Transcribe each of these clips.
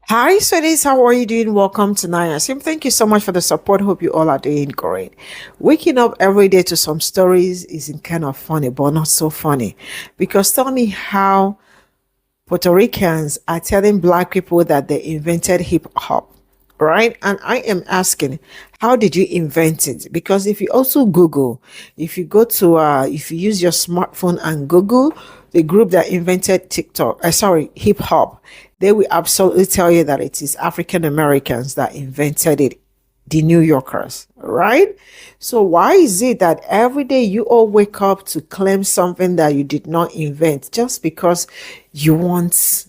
Hi, sweeties. How are you doing? Welcome to Naya Sim. Thank you so much for the support. Hope you all are doing great. Waking up every day to some stories isn't kind of funny, but not so funny. Because tell me how Puerto Ricans are telling Black people that they invented hip hop, right? And I am asking, how did you invent it? Because if you also Google, if you use your smartphone and Google the group that invented hip hop, they will absolutely tell you that it is African Americans that invented it, the New Yorkers, right? So why is it that every day you all wake up to claim something that you did not invent just because you want,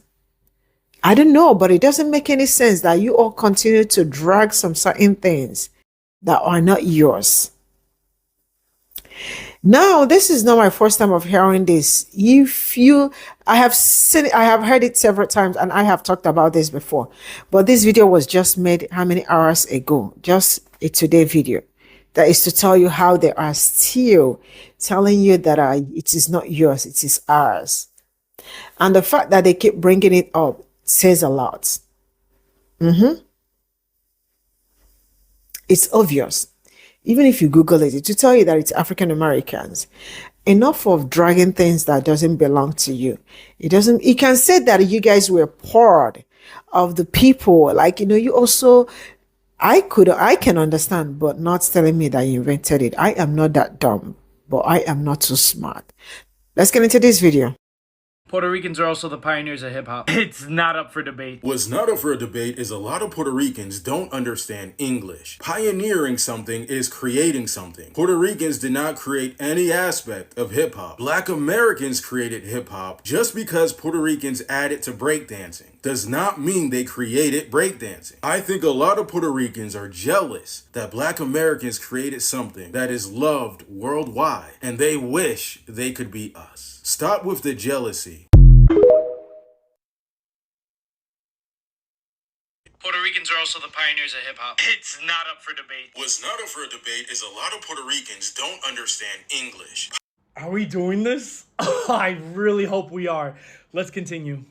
I don't know, but it doesn't make any sense that you all continue to drag some certain things that are not yours. Now, this is not my first time of hearing this. I have seen, I have heard it several times, and I have talked about this before. But this video was just made how many hours ago? Just a today video. That is to tell you how they are still telling you that it is not yours, it is ours. And the fact that they keep bringing it up says a lot. It's obvious. Even if you Google it, to tell you that it's African Americans. Enough of dragging things that doesn't belong to you. It doesn't, you can say that you guys were part of the people. Like, you also, I can understand, but not telling me that you invented it. I am not that dumb, but I am not too smart. Let's get into this video. Puerto Ricans are also the pioneers of hip hop. It's not up for debate. What's not up for a debate is a lot of Puerto Ricans don't understand English. Pioneering something is creating something. Puerto Ricans did not create any aspect of hip hop. Black Americans created hip hop. Just because Puerto Ricans added to breakdancing does not mean they created breakdancing. I think a lot of Puerto Ricans are jealous that Black Americans created something that is loved worldwide, and they wish they could be us. Stop with the jealousy. Puerto Ricans are also the pioneers of hip hop. It's not up for debate. What's not up for a debate is a lot of Puerto Ricans don't understand English. Are we doing this? I really hope we are. Let's continue.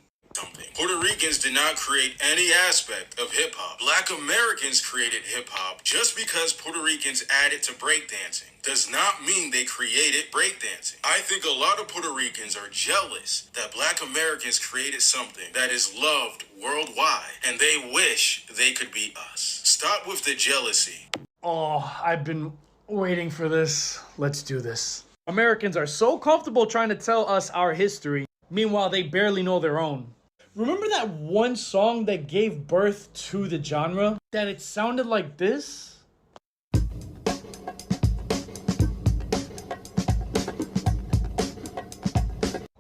Puerto Ricans did not create any aspect of hip hop. Black Americans created hip hop. Just because Puerto Ricans added to breakdancing does not mean they created breakdancing. I think a lot of Puerto Ricans are jealous that Black Americans created something that is loved worldwide, and they wish they could be us. Stop with the jealousy. Oh, I've been waiting for this. Let's do this. Americans are so comfortable trying to tell us our history. Meanwhile, they barely know their own. Remember that one song that gave birth to the genre? That it sounded like this?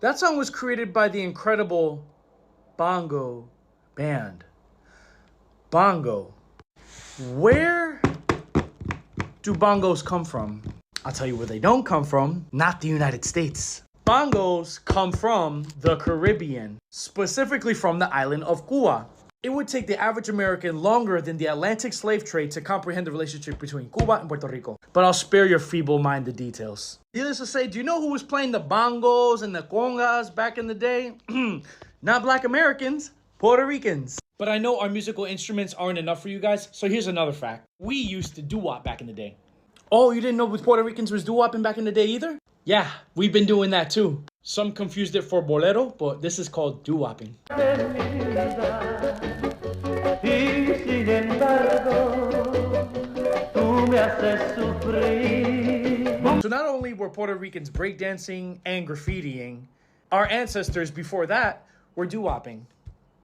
That song was created by the incredible Bongo Band. Bongo. Where do bongos come from? I'll tell you where they don't come from. Not the United States. Bongos come from the Caribbean, specifically from the island of Cuba. It would take the average American longer than the Atlantic slave trade to comprehend the relationship between Cuba and Puerto Rico. But I'll spare your feeble-minded details. Needless to say, do you know who was playing the bongos and the congas back in the day? Not Black Americans, Puerto Ricans. But I know our musical instruments aren't enough for you guys, so here's another fact. We used to doo-wop back in the day. Oh, you didn't know with Puerto Ricans was doo-wopping back in the day either? Yeah, we've been doing that too. Some confused it for bolero, but this is called doo-wopping. So not only were Puerto Ricans breakdancing and graffitiing, our ancestors before that were doo-wopping.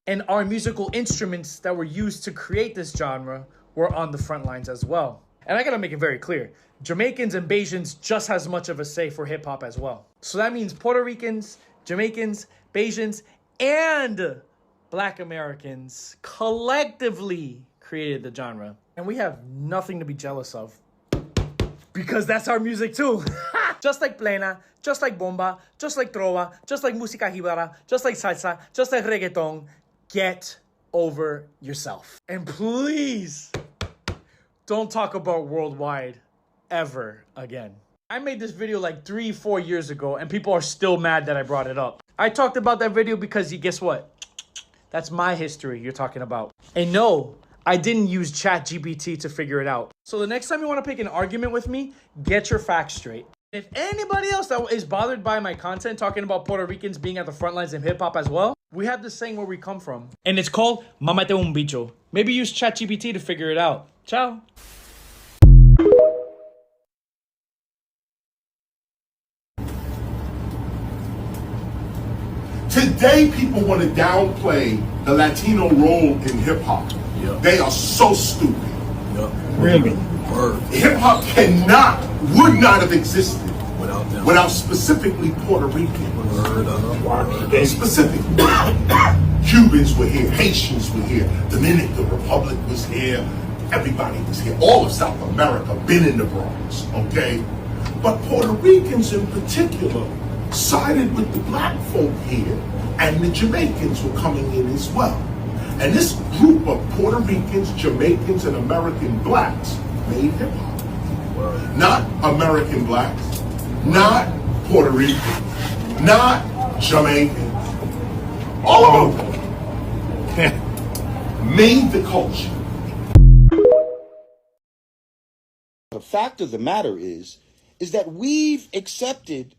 And our musical instruments that were used to create this genre were on the front lines as well. And I gotta make it very clear, Jamaicans and Bajans just as much of a say for hip hop as well. So that means Puerto Ricans, Jamaicans, Bajans, and Black Americans collectively created the genre. And we have nothing to be jealous of, because that's our music too. Just like plena, just like bomba, just like trova, just like música jíbara, just like salsa, just like reggaeton. Get over yourself. And please, don't talk about worldwide ever again. I made this video like 3-4 years ago and people are still mad that I brought it up. I talked about that video because guess what? That's my history you're talking about. And no, I didn't use ChatGPT to figure it out. So the next time you want to pick an argument with me, get your facts straight. If anybody else that is bothered by my content talking about Puerto Ricans being at the front lines of hip hop as well, we have this saying where we come from. And it's called Mamate un bicho. Maybe use ChatGPT to figure it out. Ciao. Today, people want to downplay the Latino role in hip hop. Yep. They are so stupid. Yep. Really? Hip hop would not have existed Without them. without specifically Puerto Rican. Word. Specifically, Cubans were here, Haitians were here, Dominican Republic was here, everybody was here. All of South America been in the Bronx, okay? But Puerto Ricans in particular sided with the black folk here, and the Jamaicans were coming in as well. And this group of Puerto Ricans, Jamaicans, and American blacks made hip hop. Not American blacks, not Puerto Rican, not Jamaican. All of them made the culture. The fact of the matter is that we've accepted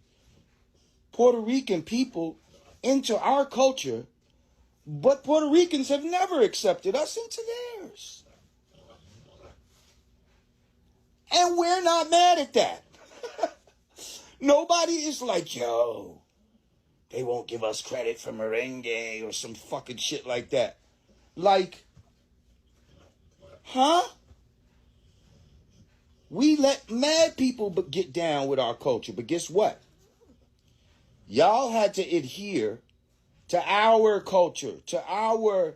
Puerto Rican people into our culture, but Puerto Ricans have never accepted us into theirs. And we're not mad at that. Nobody is like, yo, they won't give us credit for merengue or some fucking shit like that. Like, huh? We let mad people get down with our culture, but guess what? Y'all had to adhere to our culture, to our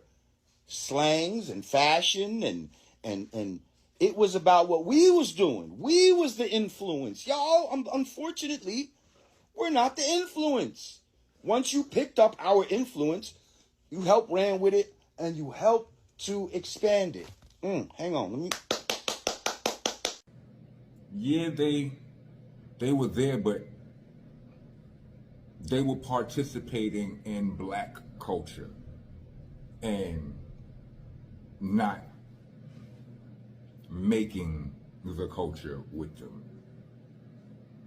slangs and fashion, and it was about what we was doing. We was the influence. Y'all, unfortunately, we're not the influence. Once you picked up our influence, you helped ran with it, and you helped to expand it. Hang on, let me... Yeah, they were there, but they were participating in black culture and not making the culture with them.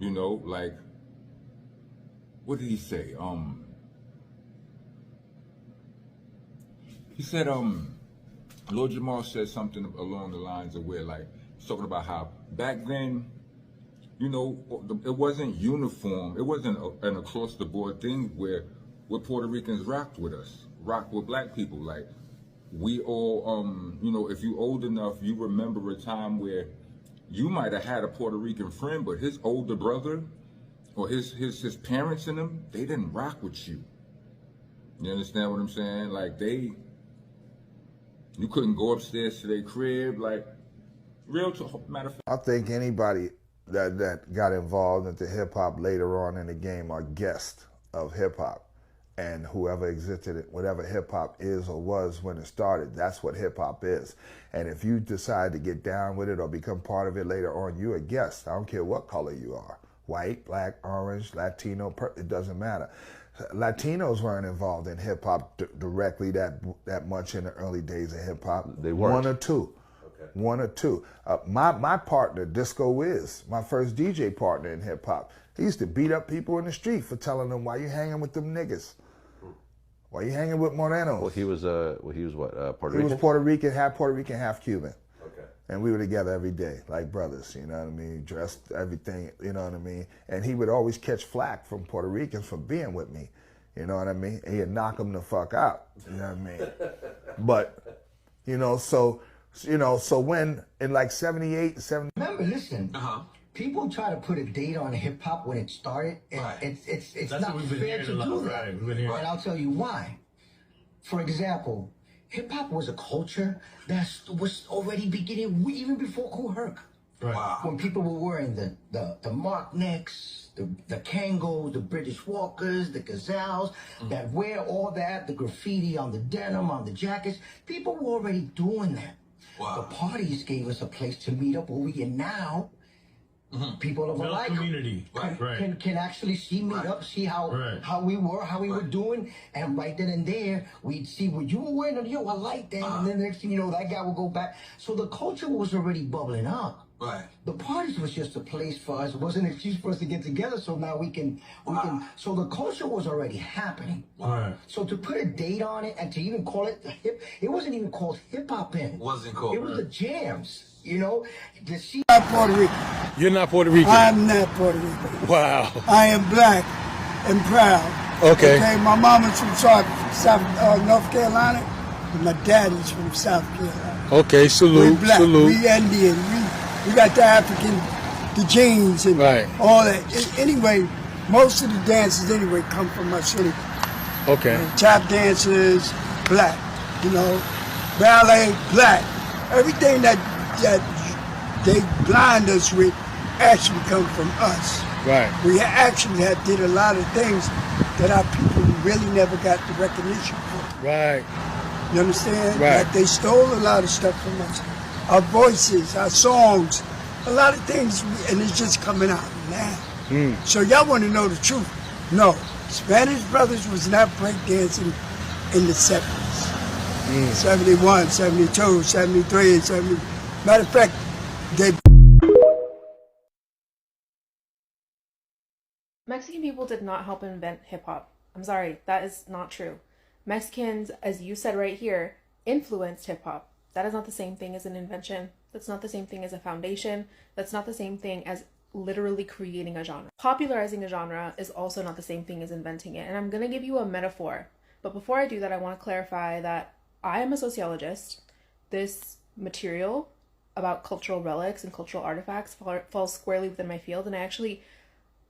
You know, like, what did he say? He said, Lord Jamal said something along the lines of where, like, he's talking about how back then, you know, it wasn't uniform. It wasn't an across-the-board thing where Puerto Ricans rocked with us, rocked with black people. Like, we all, you know, if you old enough, you remember a time where you might have had a Puerto Rican friend, but his older brother or his parents and them, they didn't rock with you. You understand what I'm saying? Like, you couldn't go upstairs to their crib, like, matter of fact. I think anybody that got involved into hip hop later on in the game are guests of hip hop, and whoever existed, whatever hip hop is or was when it started, that's what hip hop is. And if you decide to get down with it or become part of it later on, you're a guest. I don't care what color you are, white, black, orange, Latino, it doesn't matter. Latinos weren't involved in hip hop directly that much in the early days of hip hop. They weren't. One or two. One or two. My partner, Disco Wiz, my first DJ partner in hip hop, he used to beat up people in the street for telling them, why you hanging with them niggas? Why you hanging with Morenos? Well, he was what, Puerto He Rican? was Puerto Rican, half Cuban. Okay. And we were together every day, like brothers, you know what I mean? Dressed, everything, you know what I mean? And he would always catch flack from Puerto Ricans for being with me, you know what I mean? And he'd knock them the fuck out, you know what I mean? But, so when, in like 78, 70... Remember, listen, people try to put a date on hip hop when it started, and it's not fair to do that. And I'll tell you why. For example, hip hop was a culture that was already beginning even before Kool Herc. Right. Wow. When people were wearing the Mark necks, the Kangos, the British Walkers, the Gazelles, that wear all that, the graffiti on the denim, on the jackets, people were already doing that. Wow. The parties gave us a place to meet up where we can now People of alike community, can actually see me up, see how we were doing, and right then and there we'd see what you were wearing, and yo, I like that, and then the next thing you know, that guy would go back. So the culture was already bubbling up. Right. The parties was just a place for us. It was an excuse for us to get together. So now we can. So the culture was already happening. Right. So to put a date on it and to even call it it wasn't even called hip hop then. Wasn't called. It was the jams. You know, the I'm not Puerto Rican. You're not Puerto Rican. I'm not Puerto Rican. Wow. I am black and proud. Okay. My mama's from North Carolina, and my dad is from South Carolina. Okay, salute, We black, salute. we Indian, we got the African, the genes and all that. Anyway, most of the dances anyway come from my city. Okay. Tap dancers, black. You know, ballet, black. Everything that they blind us with actually come from us. Right. We actually did a lot of things that our people really never got the recognition for. Right. You understand? Right. Like they stole a lot of stuff from us. Our voices, our songs, a lot of things, and it's just coming out now. So y'all want to know the truth? No. Spanish Brothers was not breakdancing in the 70s. 71, 72, 73, 70. Matter of fact, they... Mexican people did not help invent hip-hop. I'm sorry, that is not true. Mexicans, as you said right here, influenced hip-hop. That is not the same thing as an invention. That's not the same thing as a foundation. That's not the same thing as literally creating a genre. Popularizing a genre is also not the same thing as inventing it. And I'm going to give you a metaphor. But before I do that, I want to clarify that I am a sociologist. This material about cultural relics and cultural artifacts falls squarely within my field. And I actually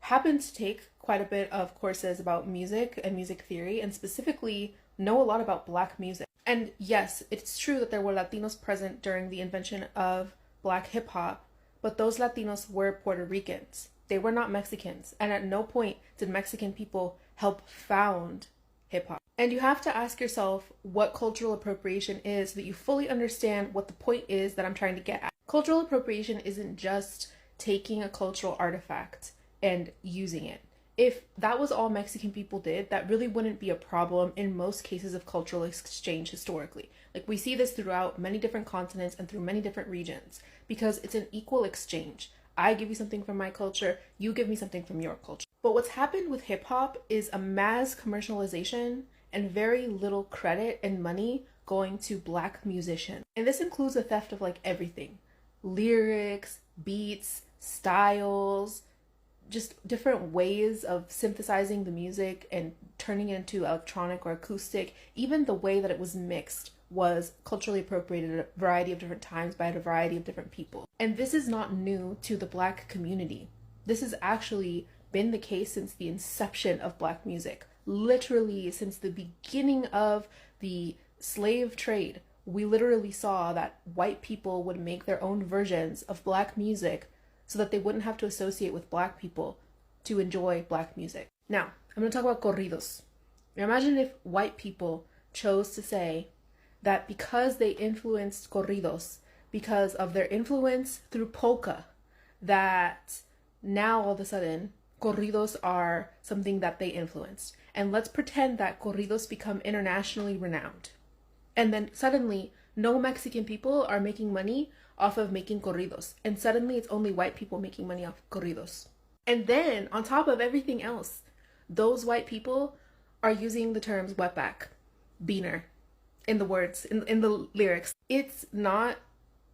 happen to take quite a bit of courses about music and music theory, and specifically know a lot about Black music. And yes, it's true that there were Latinos present during the invention of Black hip hop, but those Latinos were Puerto Ricans. They were not Mexicans. And at no point did Mexican people help found hip hop. And you have to ask yourself what cultural appropriation is so that you fully understand what the point is that I'm trying to get at. Cultural appropriation isn't just taking a cultural artifact and using it. If that was all Mexican people did, that really wouldn't be a problem in most cases of cultural exchange historically. Like, we see this throughout many different continents and through many different regions because it's an equal exchange. I give you something from my culture, you give me something from your culture. But what's happened with hip hop is a mass commercialization and very little credit and money going to Black musicians. And this includes the theft of like everything. Lyrics, beats, styles, just different ways of synthesizing the music and turning it into electronic or acoustic. Even the way that it was mixed was culturally appropriated at a variety of different times by a variety of different people. And this is not new to the Black community. This has actually been the case since the inception of Black music. Literally since the beginning of the slave trade, we literally saw that white people would make their own versions of Black music so that they wouldn't have to associate with Black people to enjoy Black music. Now, I'm going to talk about corridos. Imagine if white people chose to say that because they influenced corridos, because of their influence through polka, that now all of a sudden corridos are something that they influenced. And let's pretend that corridos become internationally renowned. And then suddenly no Mexican people are making money off of making corridos. And suddenly it's only white people making money off corridos. And then on top of everything else, those white people are using the terms wetback, beaner in the words, in the lyrics. It's not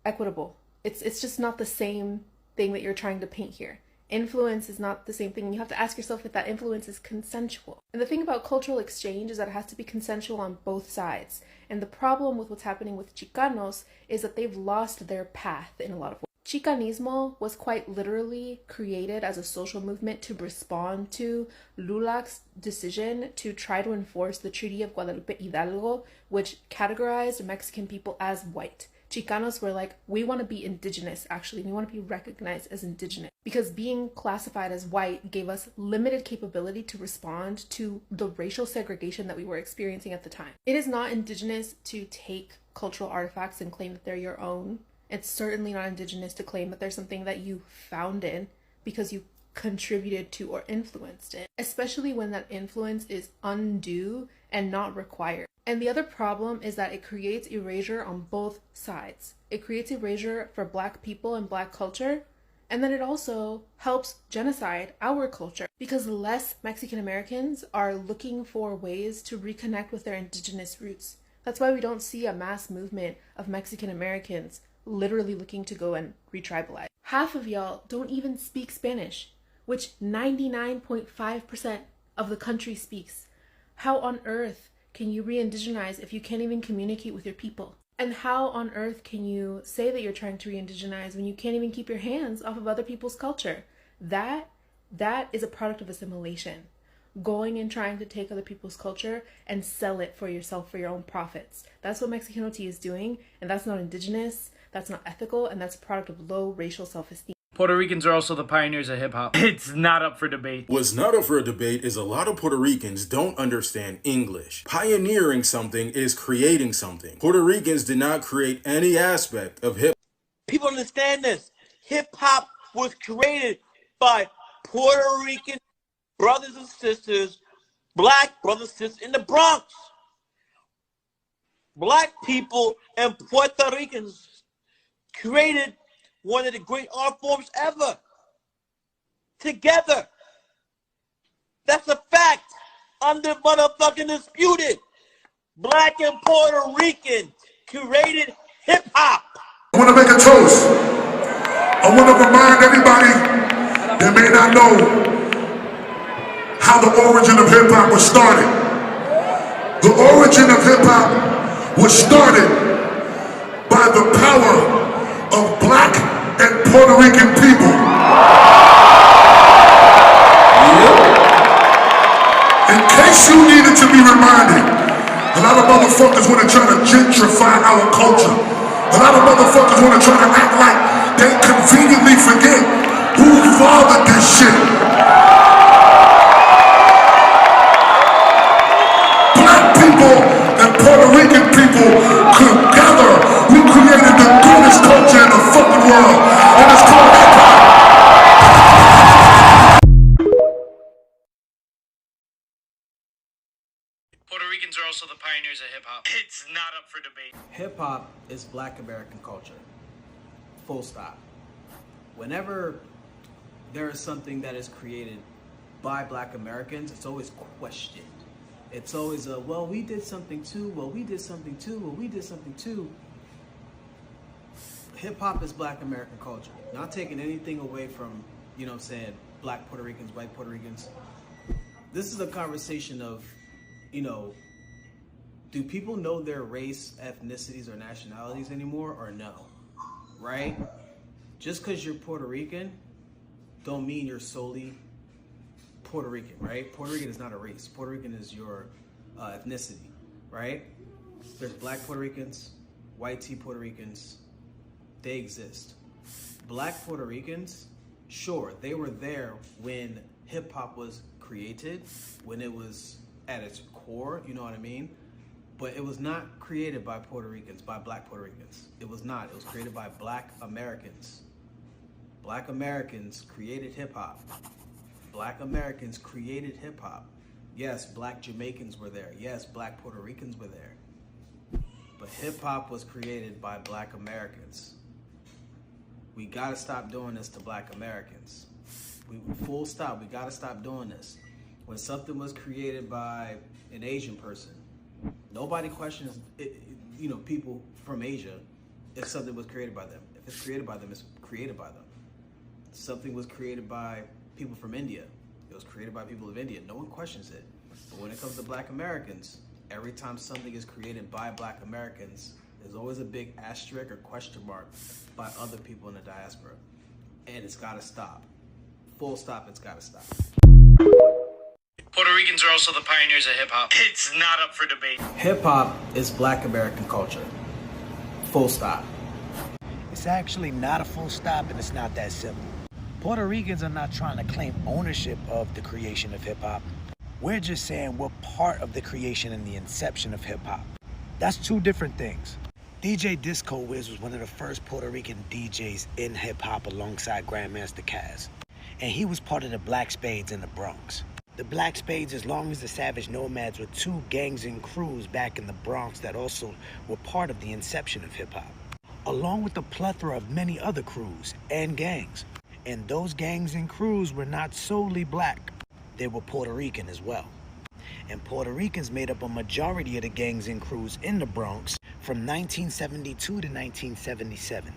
equitable. It's just not the same thing that you're trying to paint here. Influence is not the same thing. And you have to ask yourself if that influence is consensual. And the thing about cultural exchange is that it has to be consensual on both sides. And the problem with what's happening with Chicanos is that they've lost their path in a lot of ways. Chicanismo was quite literally created as a social movement to respond to LULAC's decision to try to enforce the Treaty of Guadalupe Hidalgo, which categorized Mexican people as white. Chicanos were like, we want to be indigenous, actually. We want to be recognized as indigenous. Because being classified as white gave us limited capability to respond to the racial segregation that we were experiencing at the time. It is not indigenous to take cultural artifacts and claim that they're your own. It's certainly not indigenous to claim that there's something that you founded because you contributed to or influenced it, especially when that influence is undue and not required. And the other problem is that it creates erasure on both sides. It creates erasure for Black people and Black culture, and then it also helps genocide our culture because less Mexican Americans are looking for ways to reconnect with their indigenous roots. That's why we don't see a mass movement of Mexican Americans literally looking to go and retribalize. Half of y'all don't even speak Spanish, which 99.5% of the country speaks. How on earth can you re-indigenize if you can't even communicate with your people? And how on earth can you say that you're trying to re-indigenize when you can't even keep your hands off of other people's culture? That is a product of assimilation. Going and trying to take other people's culture and sell it for yourself for your own profits. That's what Mexican-OT is doing, and that's not indigenous, that's not ethical, and that's a product of low racial self-esteem. Puerto Ricans are also the pioneers of hip-hop. It's not up for debate. What's not up for a debate is a lot of Puerto Ricans don't understand English. Pioneering something is creating something. Puerto Ricans did not create any aspect of hip. People understand this. Hip-hop was created by Puerto Rican brothers and sisters, Black brothers and sisters in the Bronx. Black people and Puerto Ricans created one of the great art forms ever. Together. That's a fact. Under motherfucking disputed. Black and Puerto Rican created hip-hop. I want to make a toast. I want to remind everybody that may not know how the origin of hip-hop was started. The origin of hip-hop was started by the power of Black and Puerto Rican people. In case you needed to be reminded, a lot of motherfuckers want to try to gentrify our culture. A lot of motherfuckers want to try to act like they conveniently forget who fathered this shit. Black people and Puerto Rican people together, we created the greatest culture in the fucking world, and it's called hip-hop. Puerto Ricans are also the pioneers of hip-hop. It's not up for debate. Hip-hop is Black American culture. Full stop. Whenever there is something that is created by Black Americans, it's always questioned. It's always a, well, we did something too, well, we did something too, well, we did something too. Hip-hop is Black American culture. Not taking anything away from, you know what I'm saying, Black Puerto Ricans, white Puerto Ricans. This is a conversation of, you know, do people know their race, ethnicities, or nationalities anymore, or no? Right? Just because you're Puerto Rican, don't mean you're solely Puerto Rican, right? Puerto Rican is not a race. Puerto Rican is your ethnicity, right? There's Black Puerto Ricans, white tea Puerto Ricans. They exist. Black Puerto Ricans, sure, they were there when hip hop was created, when it was at its core, you know what I mean? But it was not created by Puerto Ricans, by Black Puerto Ricans. It was not. It was created by Black Americans. Black Americans created hip hop. Black Americans created hip hop. Yes, Black Jamaicans were there. Yes, Black Puerto Ricans were there. But hip hop was created by Black Americans. We gotta stop doing this to Black Americans. Full stop, we gotta stop doing this. When something was created by an Asian person, nobody questions it, you know, people from Asia if something was created by them. If it's created by them, it's created by them. Something was created by people from India. It was created by people of India. No one questions it. But when it comes to Black Americans, every time something is created by Black Americans, there's always a big asterisk or question mark by other people in the diaspora. And it's gotta stop. Full stop, it's gotta stop. Puerto Ricans are also the pioneers of hip-hop. It's not up for debate. Hip-hop is Black American culture. Full stop. It's actually not a full stop, and it's not that simple. Puerto Ricans are not trying to claim ownership of the creation of hip-hop. We're just saying we're part of the creation and the inception of hip-hop. That's two different things. DJ Disco Wiz was one of the first Puerto Rican DJs in hip-hop alongside Grandmaster Caz. And he was part of the Black Spades in the Bronx. The Black Spades, as long as the Savage Nomads, were two gangs and crews back in the Bronx that also were part of the inception of hip-hop, along with a plethora of many other crews and gangs. And those gangs and crews were not solely black. They were Puerto Rican as well. And Puerto Ricans made up a majority of the gangs and crews in the Bronx from 1972 to 1977,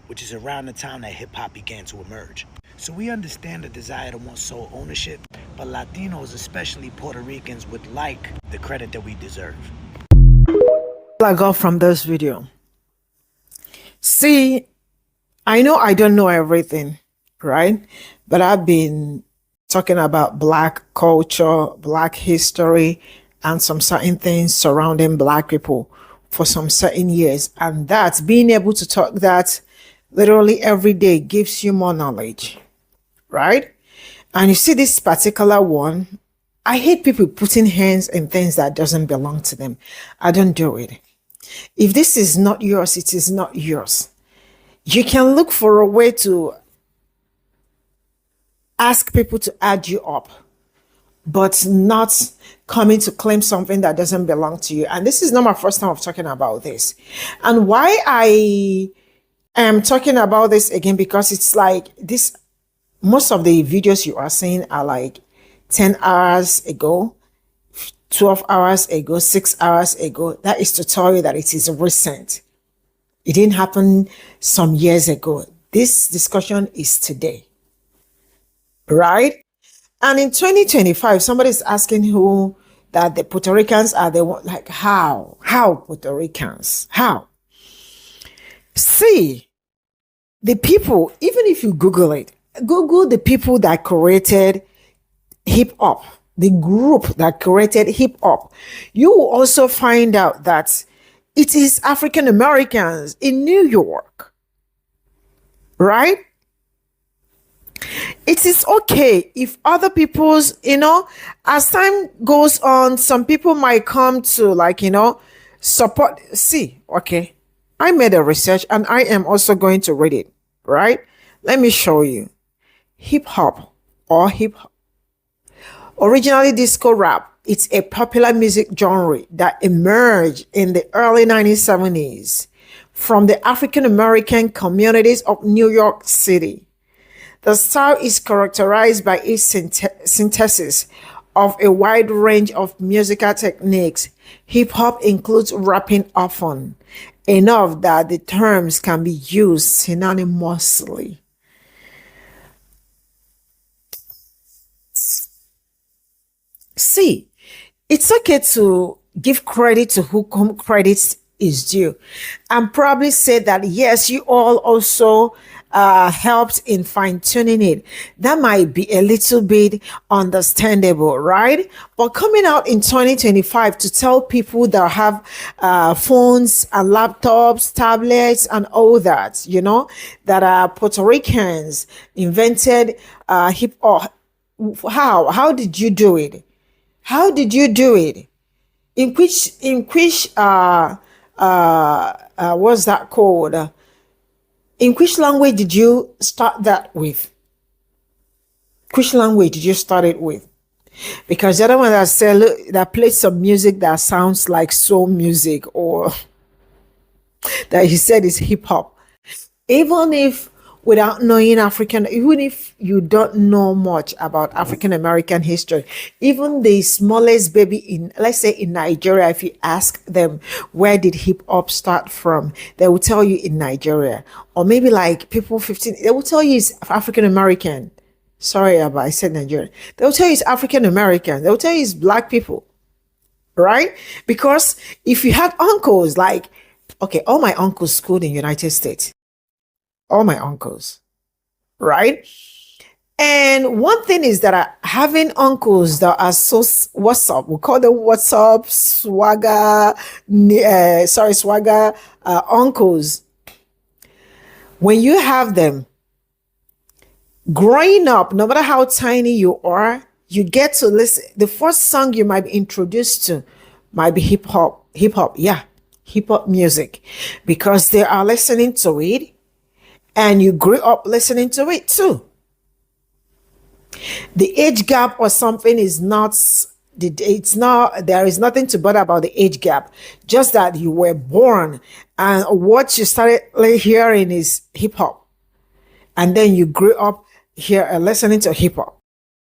which is around the time that hip-hop began to emerge. So we understand the desire to want sole ownership, but Latinos, especially Puerto Ricans, would like the credit that we deserve. I got from this video. See, I know I don't know everything, right? But I've been talking about Black culture, Black history, and some certain things surrounding Black people for some certain years. And that, being able to talk that literally every day gives you more knowledge, right? And you see this particular one, I hate people putting hands in things that doesn't belong to them. I don't do it. If this is not yours, it is not yours. You can look for a way to ask people to add you up, but not coming to claim something that doesn't belong to you. And this is not my first time of talking about this. And why I am talking about this again, because it's like this, most of the videos you are seeing are like 10 hours ago, 12 hours ago, 6 hours ago. That is to tell you that it is recent. It didn't happen some years ago. This discussion is today, right? And in 2025, somebody is asking who that the Puerto Ricans are the one, like how Puerto Ricans, how? See, the people, even if you Google it, Google the people that created hip hop, the group that created hip hop, you will also find out that it is African Americans in New York, right? It is okay if other people's, as time goes on, some people might come to support. See, okay, I made a research and I am also going to read it, right? Let me show you. Hip hop or hip hop. Originally disco rap, it's a popular music genre that emerged in the early 1970s from the African American communities of New York City. The style is characterized by its synthesis of a wide range of musical techniques. Hip hop includes rapping often, enough that the terms can be used synonymously. See, it's okay to give credit to whom credit is due, and probably say that yes, you all also helped in fine-tuning it. That might be a little bit understandable, right? But coming out in 2025 to tell people that have phones and laptops, tablets, and all that, that are Puerto Ricans invented hip hop. How did you do it? How did you do it? In which what's that called? In which language did you start that with? Which language did you start it with? Because the other one that said, look, that plays some music that sounds like soul music, or that he said is hip hop. Even if without knowing even if you don't know much about African American history, even the smallest baby in, let's say in Nigeria, if you ask them, where did hip hop start from? They will tell you in Nigeria. Or maybe like people 15, they will tell you it's African American. Sorry, but I said Nigeria. They will tell you it's African American. They will tell you it's Black people, right? Because if you had uncles, like, okay, all my uncles schooled in United States. All my uncles, right? And one thing is that having uncles that are so what's up, we call them what's up, swagger, uncles. When you have them, growing up, no matter how tiny you are, you get to listen. The first song you might be introduced to might be hip hop. Yeah, hip hop music because they are listening to it and you grew up listening to it too. The age gap or something is not, it's not, there is nothing to bother about the age gap, just that you were born and what you started hearing is hip hop, and then you grew up here listening to hip hop.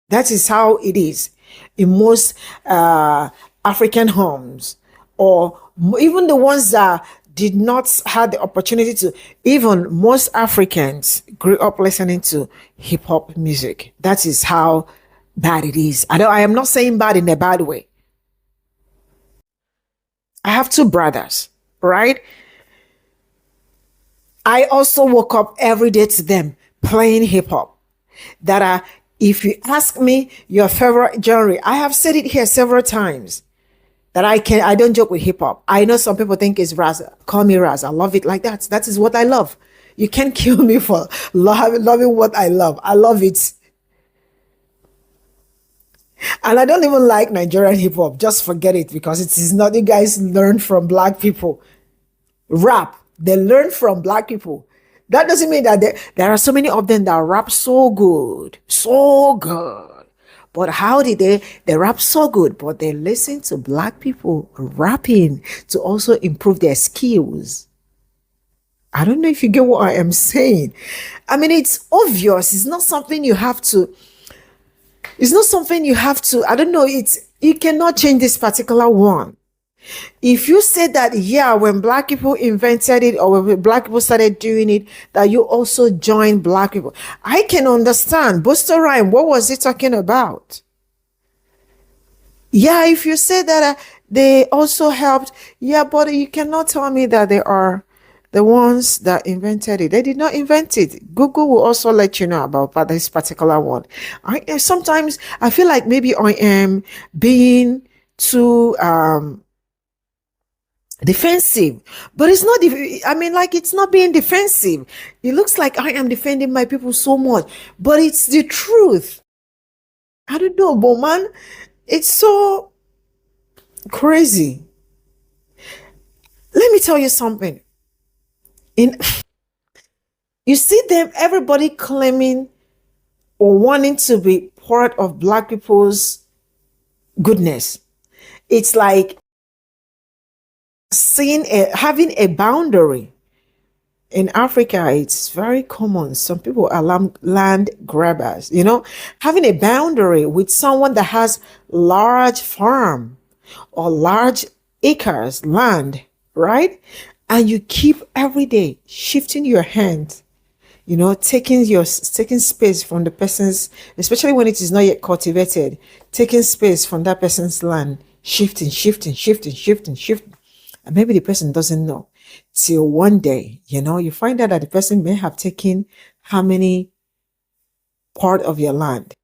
That is how it is in most African homes, or even the ones that did not have the opportunity to. Even most Africans grew up listening to hip hop music. That is how bad it is. I am not saying bad in a bad way. I have two brothers, right? I also woke up every day to them playing hip hop. That are, if you ask me your favorite genre, I have said it here several times that I don't joke with hip hop. I know some people think it's Raz. Call me Raz. I love it like that. That is what I love. You can't kill me for loving what I love. I love it. And I don't even like Nigerian hip hop. Just forget it, because it is not, you guys learn from black people. Rap, they learn from black people. That doesn't mean that there are so many of them that rap so good. So good. But how did they rap so good? But they listen to black people rapping to also improve their skills. I don't know if you get what I am saying. I mean, it's obvious. It's not something you have to, I don't know, you cannot change this particular one. If you say that, yeah, when black people invented it or when black people started doing it, that you also join black people, I can understand. Busta Rhymes, what was he talking about? Yeah, if you say that they also helped, yeah, but you cannot tell me that they are the ones that invented it. They did not invent it. Google will also let you know about this particular one. Sometimes I feel like maybe I am being too defensive, but it's not. I mean, like, it's not being defensive. It looks like I am defending my people so much, but it's the truth. I don't know, but man, it's so crazy. Let me tell you something. You see them, everybody claiming or wanting to be part of black people's goodness. It's like having a boundary. In Africa, it's very common. Some people are land grabbers, having a boundary with someone that has large farm or large acres land, right? And you keep every day shifting your hand, taking space from the person's, especially when it is not yet cultivated, taking space from that person's land, shifting. And maybe the person doesn't know till one day, you find out that the person may have taken how many part of your land.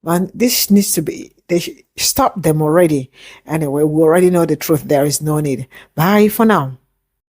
And this needs to be, they should stop them already. Anyway, we already know the truth. There is no need. Bye for now.